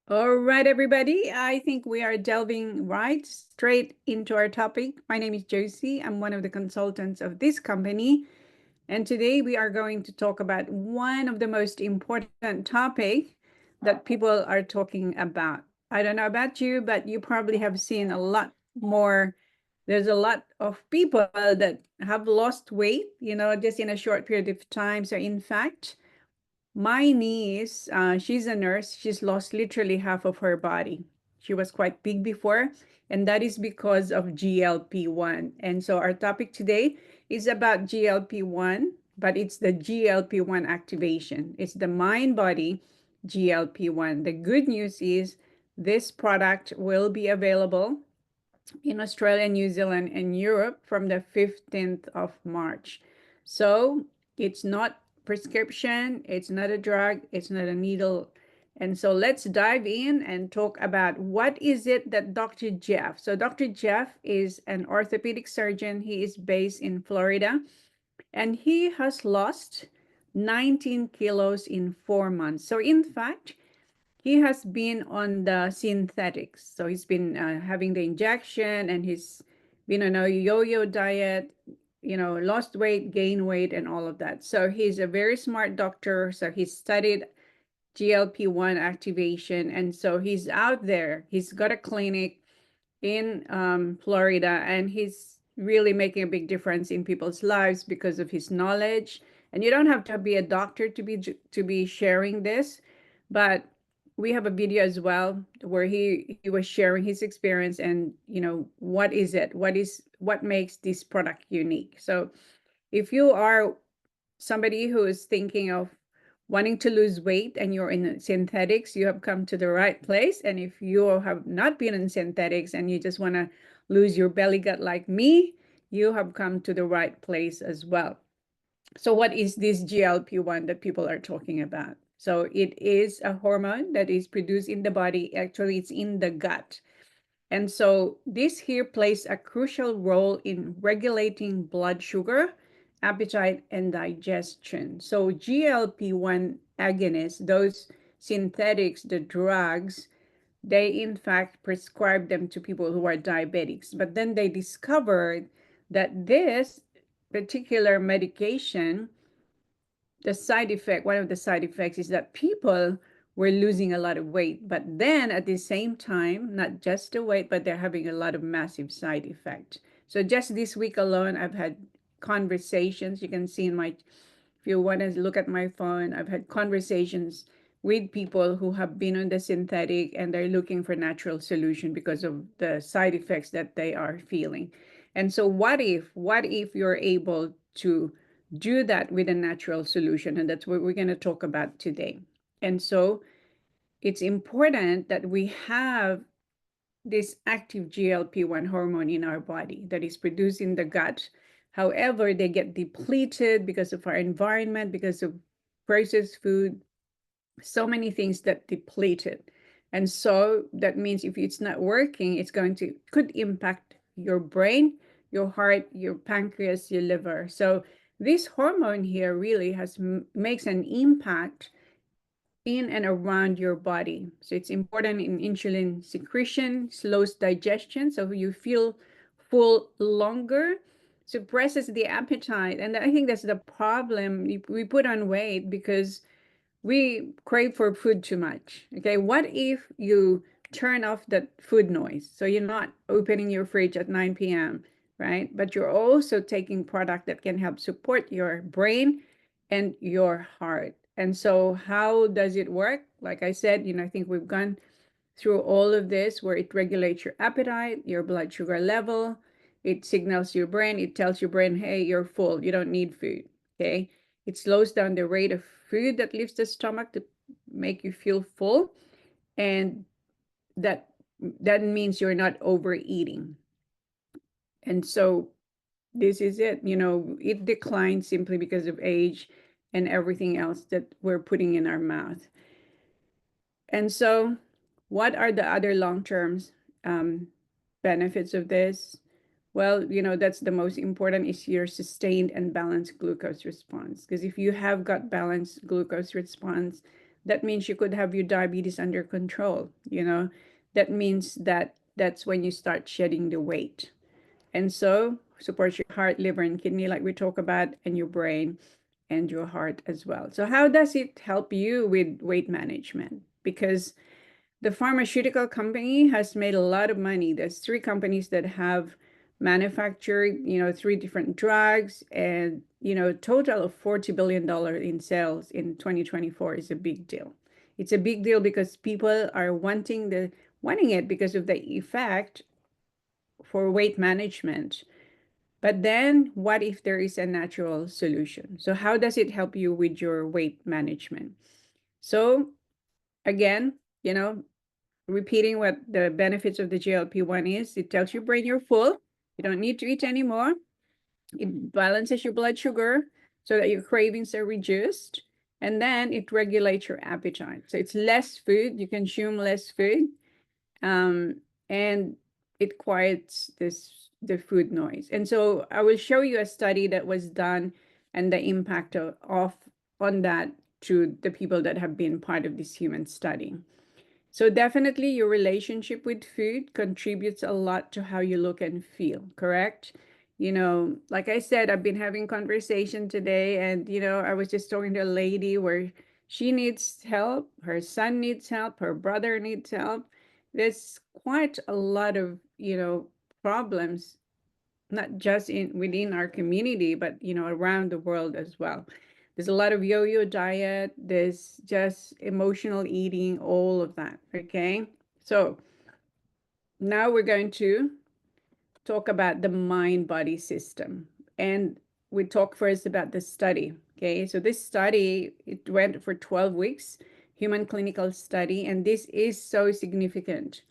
All right, everybody. I think we are delving right straight into our topic. My name is Josie. I'm one of the consultants of this company. And today we are going to talk about one of the most important topic that people are talking about. I don't know about you, but you probably have seen a lot more. There's a lot of people that have lost weight, just in a short period of time. So in fact, my niece, she's a nurse. She's lost literally half of her body. She was quite big before, and that is because of GLP-1. And so our topic today is about GLP-1, but it's the GLP-1 activation. It's the mind-body GLP-1. The good news is this product will be available in Australia, New Zealand, and Europe from the 15th of March. So it's not prescription, it's not a drug, it's not a needle. And so let's dive in and talk about what is it that Dr. Jeff. So Dr. Jeff is an orthopedic surgeon. He is based in Florida, and he has lost 19 kilos in 4 months. So in fact, he has been on the synthetics. So he's been having the injection, and he's been on a yo-yo diet, lost weight, gained weight, and all of that. So he's a very smart doctor. So he studied GLP-1 activation. And so he's out there. He's got a clinic in Florida, and he's really making a big difference in people's lives because of his knowledge. And you don't have to be a doctor to be sharing this, but we have a video as well where he was sharing his experience and what is it, what makes this product unique. So if you are somebody who is thinking of wanting to lose weight and you're in synthetics, you have come to the right place. And if you have not been in synthetics and you just want to lose your belly gut like me, you have come to the right place as well. So what is this GLP-1 that people are talking about? So it is a hormone that is produced in the body. Actually, it's in the gut. And so this here plays a crucial role in regulating blood sugar, appetite, and digestion. So GLP-1 agonists, those synthetics, the drugs, they in fact prescribe them to people who are diabetics. But then they discovered that this particular medication, the side effect, one of the side effects is that people were losing a lot of weight, but then at the same time, not just the weight, but they're having a lot of massive side effect. So just this week alone, I've had conversations. You can see in my, if you want to look at my phone, I've had conversations with people who have been on the synthetic and they're looking for natural solution because of the side effects that they are feeling. And so what if you're able to do that with a natural solution? And that's what we're going to talk about today. And so it's important that we have this active GLP-1 hormone in our body that is produced in the gut. However, they get depleted because of our environment, because of processed food, so many things that deplete it. And so that means if it's not working, it's could impact your brain, your heart, your pancreas, your liver. So this hormone here really makes an impact in and around your body. So it's important in insulin secretion, slows digestion, so you feel full longer, suppresses the appetite. And I think that's the problem. We put on weight because we crave for food too much. Okay, what if you turn off that food noise? So you're not opening your fridge at 9 p.m., right? But you're also taking product that can help support your brain and your heart. And so how does it work? Like I said, I think we've gone through all of this where it regulates your appetite, your blood sugar level. It signals your brain. It tells your brain, hey, you're full. You don't need food. Okay. It slows down the rate of food that leaves the stomach to make you feel full. And that means you're not overeating. And so this is it. It declines simply because of age and everything else that we're putting in our mouth. And so what are the other long-term benefits of this? Well, that's the most important is your sustained and balanced glucose response. Because if you have got balanced glucose response, that means you could have your diabetes under control, you know. That means that that's when you start shedding the weight. And so supports your heart, liver, and kidney, like we talk about, and your brain and your heart as well. So how does it help you with weight management? Because the pharmaceutical company has made a lot of money. There's three companies that have manufactured, three different drugs, and, total of $40 billion in sales in 2024 is a big deal. It's a big deal because people are wanting it because of the effect for weight management. But then what if there is a natural solution? So how does it help you with your weight management? So again, repeating what the benefits of the GLP-1 is, it tells your brain you're full. You don't need to eat anymore. It balances your blood sugar so that your cravings are reduced. And then it regulates your appetite. So it's less food. You consume less food. And it quiets the food noise. And so I will show you a study that was done and the impact on that to the people that have been part of this human study. So definitely your relationship with food contributes a lot to how you look and feel, correct? Like I said, I've been having conversation today, and I was just talking to a lady where she needs help, her son needs help, her brother needs help. There's quite a lot of, problems, not just within our community, but around the world as well. There's a lot of yo-yo diet, there's just emotional eating, all of that. Okay, so now we're going to talk about the mind body system, and we talk first about the study. Okay, so this study, it went for 12 weeks, human clinical study, and this is so significant.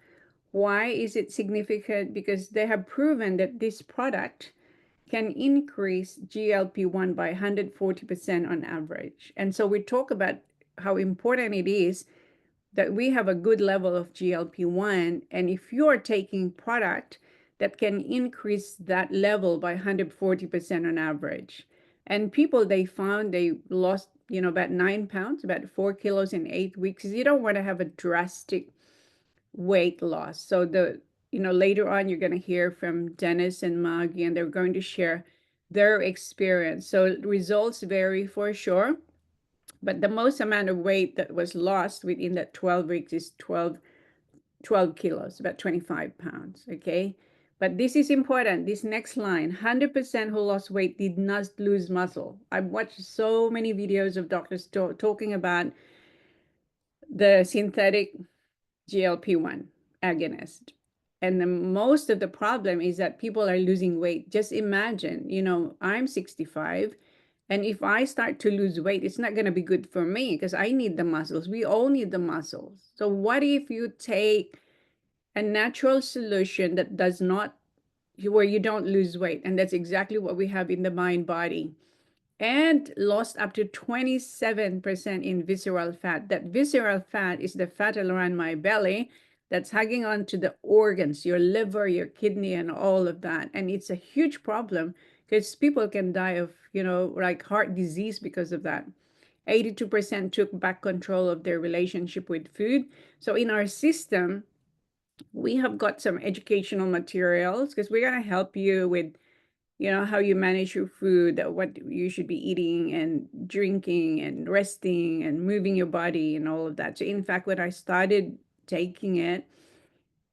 Why is it significant? Because they have proven that this product can increase GLP-1 by 140% on average. And so we talk about how important it is that we have a good level of GLP-1. And if you're taking product that can increase that level by 140% on average. And people, they found they lost, about 9 pounds, about 4 kilos in 8 weeks. You don't want to have a drastic weight loss. So later on, you're going to hear from Dennis and Maggie, and they're going to share their experience. So results vary for sure, but the most amount of weight that was lost within that 12 weeks is 12 kilos, about 25 pounds. Okay. But this is important. This next line, 100% who lost weight did not lose muscle. I've watched so many videos of doctors talking about the synthetic GLP-1 agonist. And most of the problem is that people are losing weight. Just imagine, I'm 65, and if I start to lose weight, it's not going to be good for me because I need the muscles. We all need the muscles. So what if you take a natural solution that does not, where you don't lose weight? And that's exactly what we have in the mind body, and lost up to 27% in visceral fat. That visceral fat is the fat around my belly that's hanging on to the organs, your liver, your kidney, and all of that. And it's a huge problem because people can die of, like heart disease because of that. 82% took back control of their relationship with food. So in our system, we have got some educational materials because we're going to help you with how you manage your food, what you should be eating and drinking and resting and moving your body and all of that. So in fact, when I started taking it,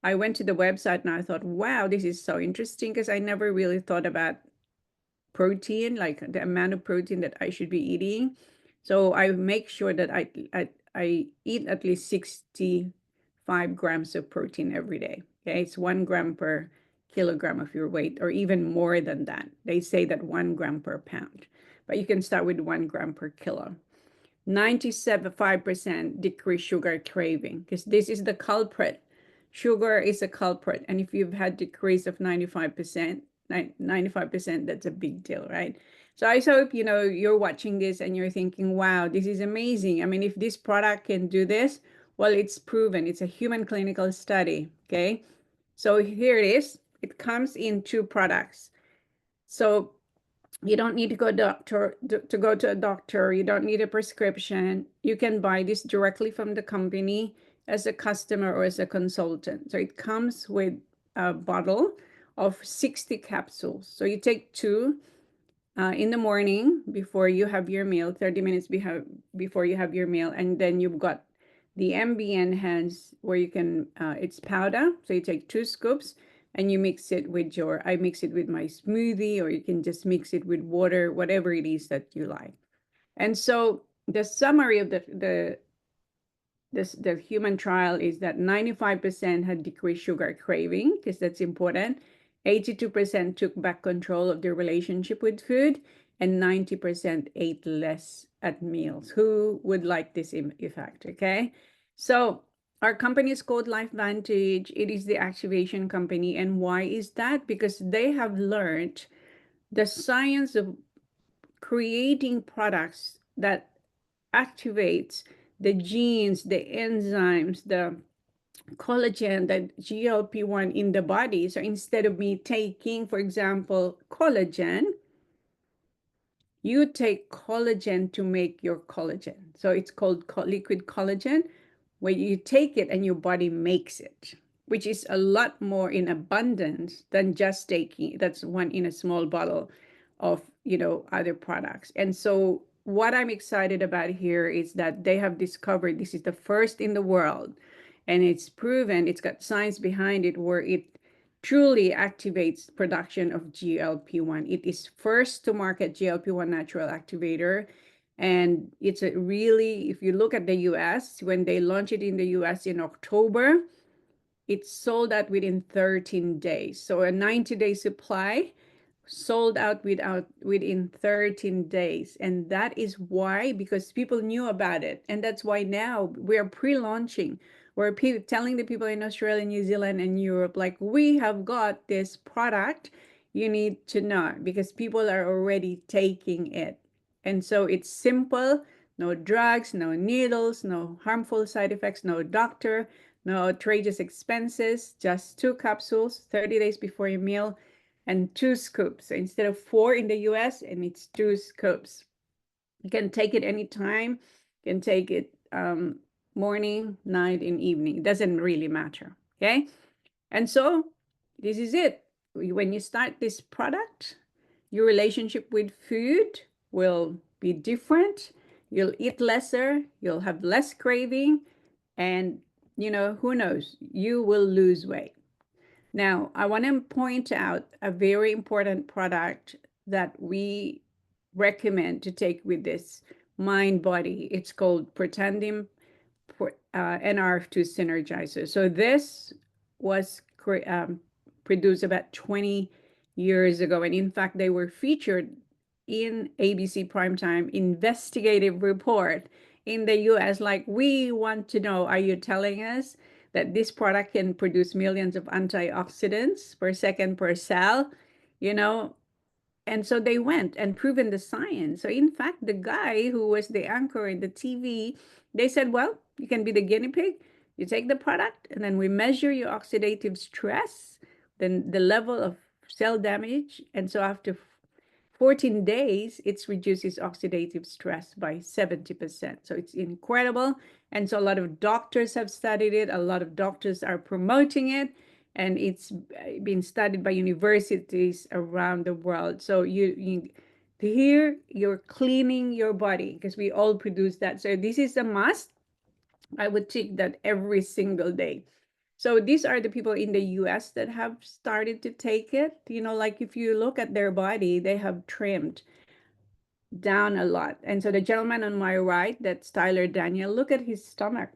I went to the website and I thought, wow, this is so interesting, because I never really thought about protein, like the amount of protein that I should be eating. So I make sure that I eat at least 65 grams of protein every day. Okay, it's 1 gram per kilogram of your weight, or even more than that. They say that 1 gram per pound, but you can start with 1 gram per kilo. 97.5% decrease sugar craving, because this is the culprit. Sugar is a culprit. And if you've had decrease of 95%, 95%, that's a big deal, right? So I hope, you're watching this and you're thinking, wow, this is amazing. I mean, if this product can do this, well, it's proven. It's a human clinical study, okay? So here it is. It comes in 2 products. So You don't need to go to a doctor. You don't need a prescription. You can buy this directly from the company as a customer or as a consultant. So it comes with a bottle of 60 capsules. So you take two in the morning before you have your meal, 30 minutes before you have your meal, and then you've got the MBN hands where you can, it's powder. So you take 2 scoops and you mix it with I mix it with my smoothie, or you can just mix it with water, whatever it is that you like. And so the summary of the human trial is that 95% had decreased sugar craving, because that's important. 82% took back control of their relationship with food, and 90% ate less at meals. Who would like this effect? Okay. So our company is called LifeVantage. It is the activation company. And why is that? Because they have learned the science of creating products that activates the genes, the enzymes, the collagen, the GLP-1 in the body. So instead of me taking, for example, collagen, you take collagen to make your collagen. So it's called liquid collagen, where you take it and your body makes it, which is a lot more in abundance than just taking that's one in a small bottle of, other products. And so what I'm excited about here is that they have discovered this is the first in the world, and it's proven, it's got science behind it, where it truly activates production of GLP-1. It is first to market GLP-1 natural activator. And it's a really, if you look at the US, when they launched it in the US in October, it sold out within 13 days. So a 90-day supply sold out within 13 days. And that is why, because people knew about it. And that's why now we're pre-launching. We're telling the people in Australia, New Zealand, and Europe, like, we have got this product. You need to know, because people are already taking it. And so it's simple, no drugs, no needles, no harmful side effects, no doctor, no outrageous expenses, just 2 capsules 30 days before your meal, and 2 scoops. So instead of 4 in the US, and it's 2 scoops. You can take it anytime. You can take it morning, night, and evening. It doesn't really matter. Okay. And so this is it. When you start this product, your relationship with food will be different. You'll eat lesser, you'll have less craving, and who knows, you will lose weight. Now, I want to point out a very important product that we recommend to take with this mind body. It's called Protandim NR2 Synergizer. So this was produced about 20 years ago. And in fact, they were featured in ABC Primetime investigative report in the US. Like, we want to know, are you telling us that this product can produce millions of antioxidants per second per cell? You know, and so they went and proven the science. So in fact, the guy who was the anchor in the TV, they said, well, you can be the guinea pig. You take the product, and then we measure your oxidative stress, then the level of cell damage. And so after 14 days, it reduces oxidative stress by 70%. So it's incredible. And so a lot of doctors have studied it. A lot of doctors are promoting it. And it's been studied by universities around the world. So here you're cleaning your body, because we all produce that. So this is a must. I would take that every single day. So these are the people in the US that have started to take it. Like, if you look at their body, they have trimmed down a lot. And so the gentleman on my right, that's Tyler Daniel, look at his stomach.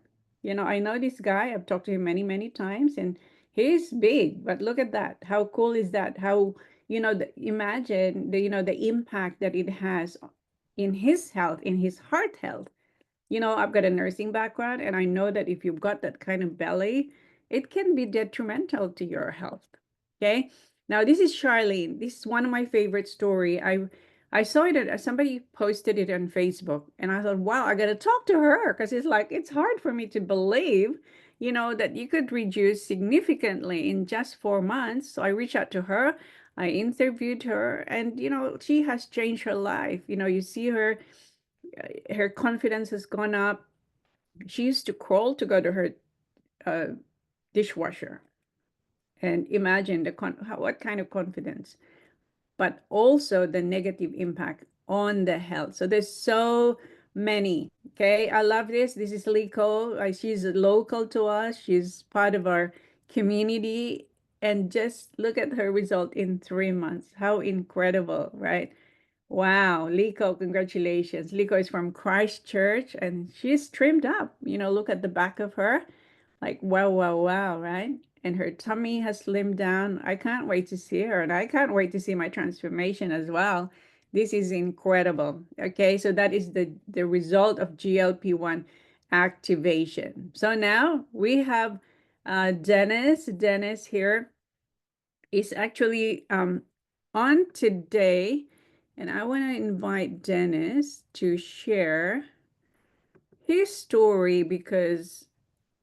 I know this guy. I've talked to him many, many times, and he's big, but look at that. How cool is that? How, imagine the impact that it has in his health, in his heart health. I've got a nursing background, and I know that if you've got that kind of belly, it can be detrimental to your health. Okay. Now, this is Charlene. This is one of my favorite story. I saw it, somebody posted it on Facebook, and I thought, wow, I got to talk to her, because it's hard for me to believe, that you could reduce significantly in just 4 months. So I reached out to her. I interviewed her, and she has changed her life. You see her confidence has gone up. She used to crawl to go to her uh, dishwasher, and imagine what kind of confidence, but also the negative impact on the health. So there's so many. Okay, I love this. This is Liko. She's local to us. She's part of our community. And just look at her result in 3 months. How incredible, right? Wow, Liko, congratulations. Liko is from Christchurch and she's trimmed up. Look at the back of her. Like, wow, wow, wow, right? And her tummy has slimmed down. I can't wait to see her, and I can't wait to see my transformation as well. This is incredible. Okay, so that is the result of GLP-1 activation. So now we have Dennis. Dennis here is actually on today, and I want to invite Dennis to share his story because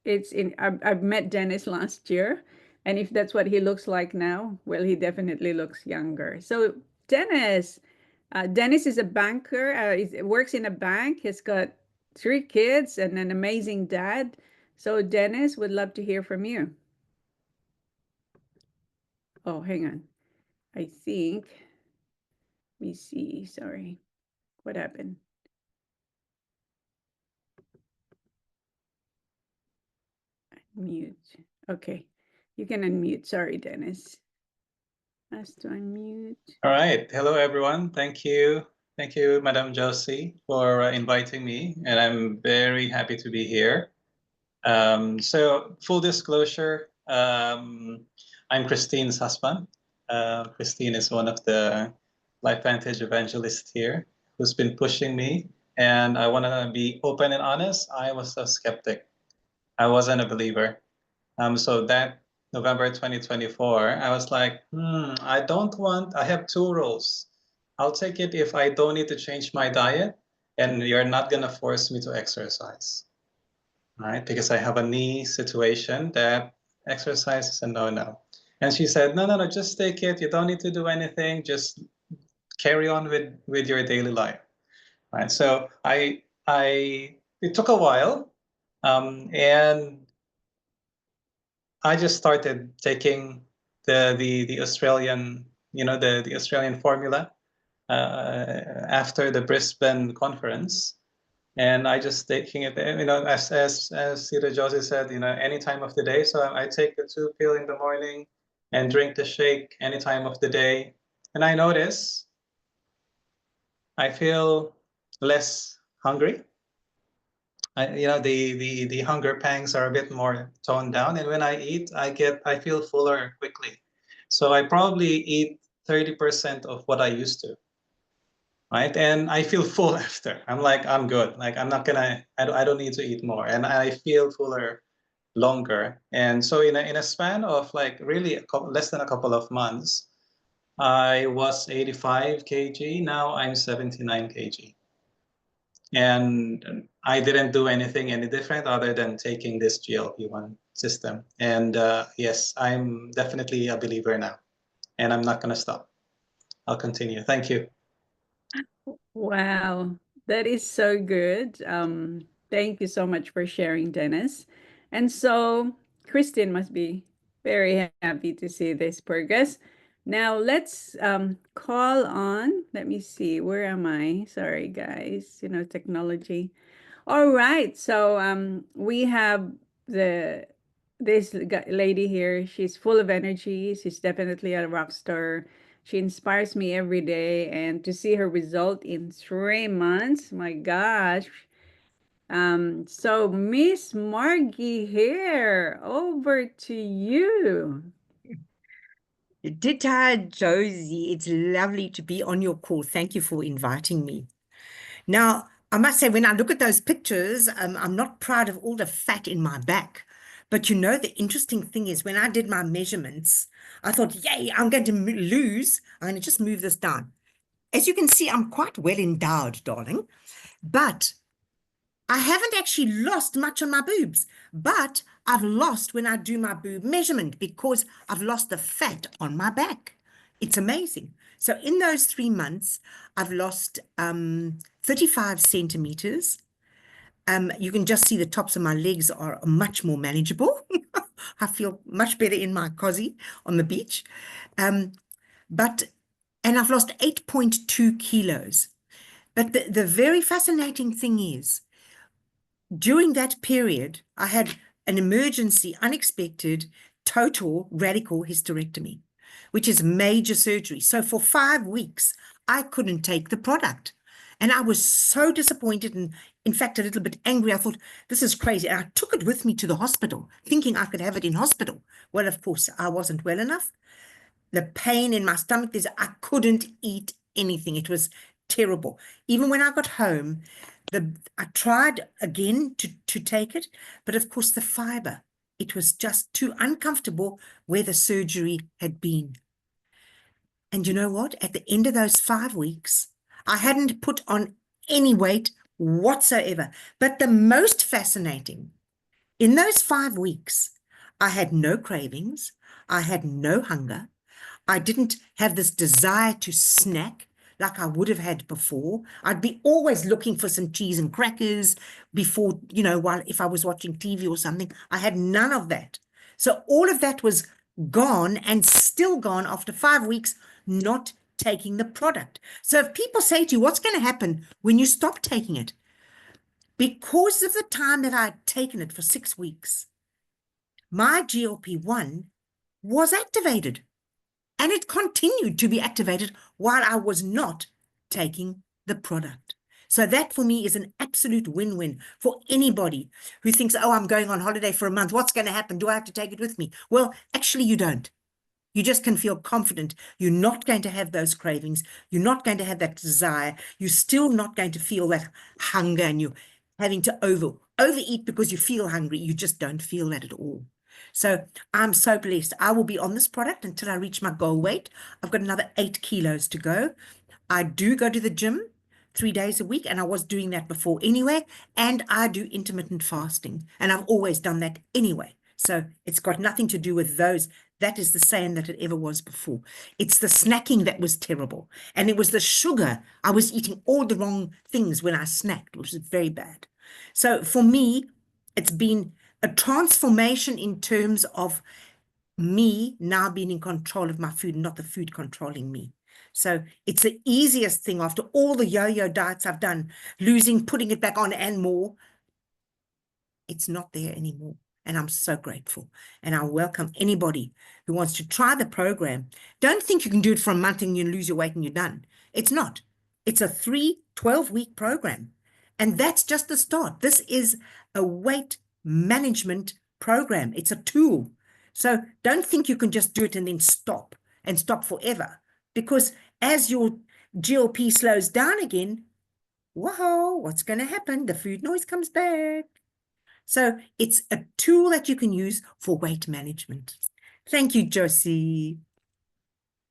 I've met Dennis last year, and if that's what he looks like now, well, he definitely looks younger. So Dennis is a banker. He works in a bank. He's got 3 kids and an amazing dad. So Dennis, would love to hear from you. Oh, hang on. I think. Let me see. Sorry, what happened? Mute. Okay, you can unmute. Sorry, Dennis. Ask to unmute. All right. Hello, everyone. Thank you. Thank you, Madam Josie, for inviting me. And I'm very happy to be here. So full disclosure, I'm Christine's husband. Christine is one of the LifeVantage evangelists here who's been pushing me. And I want to be open and honest. I was a skeptic. I wasn't a believer. So that November 2024, I was like, I have 2 rules. I'll take it if I don't need to change my diet and you're not going to force me to exercise, right? Because I have a knee situation that exercise is a no-no. And she said, no, just take it. You don't need to do anything. Just carry on with your daily life, right? So it took a while, and I just started taking the Australian, the Australian formula after the Brisbane conference, and I just taking it, as Sita Josie said, any time of the day. So I take the 2 pill in the morning and drink the shake any time of the day, and I notice I feel less hungry. The hunger pangs are a bit more toned down, and when I eat, I feel fuller quickly. So I probably eat 30% of what I used to, right? And I feel full after. I'm like, I'm good. Like I don't need to eat more, and I feel fuller longer. And so in a span of like really less than a couple of months, I was 85 kg. Now I'm 79 kg. And I didn't do anything any different other than taking this GLP-1 system. And yes, I'm definitely a believer now, and I'm not going to stop. I'll continue. Thank you. Wow, that is so good. Thank you so much for sharing, Dennis. And so Christine must be very happy to see this progress. Now let's call on, let me see, where am I? Sorry, guys, technology. All right, so we have the this lady here. She's full of energy. She's definitely a rock star. She inspires me every day, and to see her result in 3 months, my gosh. So Miss Margie here, over to you. Dita Josie, it's lovely to be on your call. Thank you for inviting me. Now, I must say, when I look at those pictures, I'm not proud of all the fat in my back. But the interesting thing is when I did my measurements, I thought, yay, I'm going to lose. I'm going to just move this down. As you can see, I'm quite well endowed, darling. But I haven't actually lost much on my boobs. But I've lost when I do my boob measurement because I've lost the fat on my back. It's amazing. So in those 3 months, I've lost 35 centimeters. You can just see the tops of my legs are much more manageable. I feel much better in my cozy on the beach. And I've lost 8.2 kilos. But the very fascinating thing is, during that period, I had an emergency, unexpected, total radical hysterectomy, which is major surgery. So for 5 weeks, I couldn't take the product. And I was so disappointed and, in fact, a little bit angry. I thought, this is crazy. And I took it with me to the hospital, thinking I could have it in hospital. Well, of course, I wasn't well enough. The pain in my stomach, I couldn't eat anything. It was terrible. Even when I got home, I tried again to take it, but of course the fiber, it was just too uncomfortable where the surgery had been. And you know what? At the end of those 5 weeks, I hadn't put on any weight whatsoever. But the most fascinating, in those 5 weeks, I had no cravings. I had no hunger. I didn't have this desire to snack like I would have had before. I'd be always looking for some cheese and crackers before, while if I was watching TV or something. I had none of that. So all of that was gone and still gone after 5 weeks not taking the product. So if people say to you, what's going to happen when you stop taking it? Because of the time that I'd taken it for 6 weeks, my GLP-1 was activated. And it continued to be activated while I was not taking the product. So that for me is an absolute win-win for anybody who thinks, oh, I'm going on holiday for a month. What's going to happen? Do I have to take it with me? Well, actually, you don't. You just can feel confident. You're not going to have those cravings. You're not going to have that desire. You're still not going to feel that hunger and you're having to overeat because you feel hungry. You just don't feel that at all. So I'm so blessed. I will be on this product until I reach my goal weight. I've got another 8 kilos to go. I do go to the gym 3 days a week, and I was doing that before anyway. And I do intermittent fasting, and I've always done that anyway. So it's got nothing to do with those. That is the same that it ever was before. It's the snacking that was terrible. And it was the sugar. I was eating all the wrong things when I snacked, which was very bad. So for me, it's been a transformation in terms of me now being in control of my food, not the food controlling me. So it's the easiest thing after all the yo-yo diets I've done, losing, putting it back on and more. It's not there anymore. And I'm so grateful. And I welcome anybody who wants to try the program. Don't think you can do it for a month and you lose your weight and you're done. It's not. It's a 12-week program. And that's just the start. This is a weight management program. It's a tool. So don't think you can just do it and then stop forever. Because as your GLP slows down again, whoa, what's going to happen? The food noise comes back. So it's a tool that you can use for weight management. Thank you, Josie.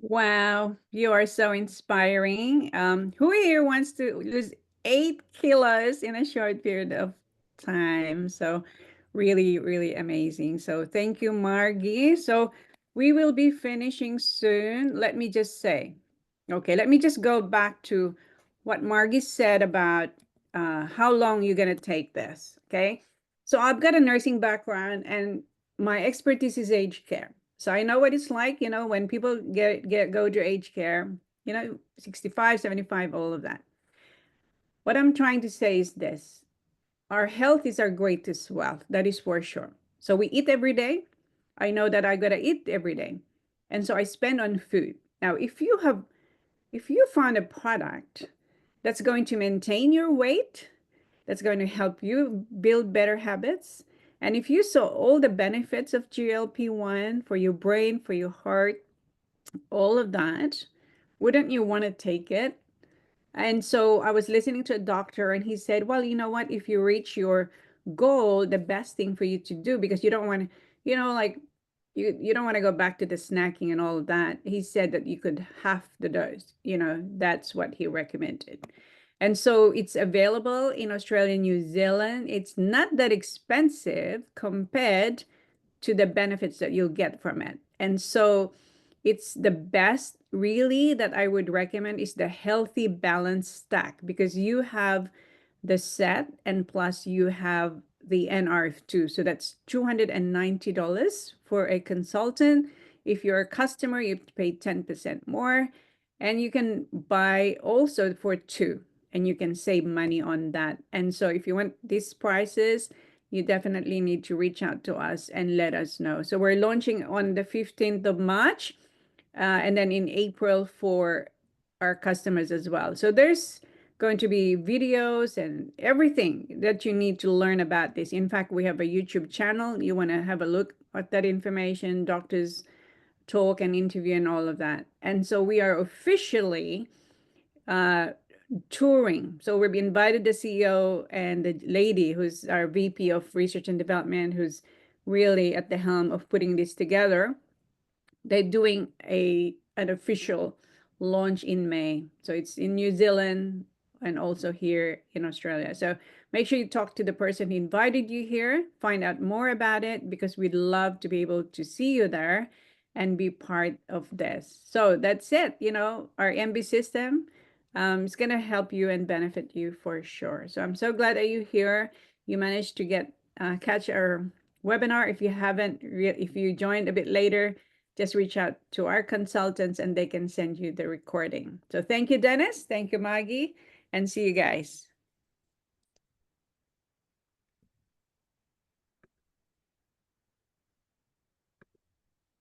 Wow, you are so inspiring. Who here wants to lose 8 kilos in a short period of time? So really, really amazing. So thank you, Margie. So we will be finishing soon. Let me just say, okay, let me just go back to what Margie said about how long you're going to take this, okay? So I've got a nursing background and my expertise is aged care. So I know what it's like, when people go to aged care, 65, 75, all of that. What I'm trying to say is this. Our health is our greatest wealth. That is for sure. So we eat every day. I know that I gotta eat every day. And so I spend on food. Now, if you find a product that's going to maintain your weight, that's going to help you build better habits, and if you saw all the benefits of GLP-1 for your brain, for your heart, all of that, wouldn't you want to take it? And so I was listening to a doctor and he said, well, you know what, if you reach your goal, the best thing for you to do, because you don't want to, like you don't want to go back to the snacking and all of that. He said that you could half the dose, that's what he recommended. And so it's available in Australia and New Zealand. It's not that expensive compared to the benefits that you'll get from it. And so It's the best really that I would recommend is the Healthy Balance Stack, because you have the set and plus you have the NRF2. So that's $290 for a consultant. If you're a customer, you have to pay 10% more. And you can buy also for two, and you can save money on that. And so if you want these prices, you definitely need to reach out to us and let us know. So we're launching on the 15th of March, and then in April for our customers as well. So there's going to be videos and everything that you need to learn about this. In fact, we have a YouTube channel. You want to have a look at that information, doctors talk and interview and all of that. And so we are officially touring. So we've invited the CEO and the lady who's our VP of Research and Development, who's really at the helm of putting this together. They're doing an official launch in May. So it's in New Zealand and also here in Australia. So make sure you talk to the person who invited you here, find out more about it, because we'd love to be able to see you there and be part of this. So that's it. You know, our MB system is going to help you and benefit you for sure. So I'm so glad that you're here. You managed to catch our webinar. If you haven't, if you joined a bit later, just reach out to our consultants and they can send you the recording. So thank you, Dennis. Thank you, Maggie. And see you guys.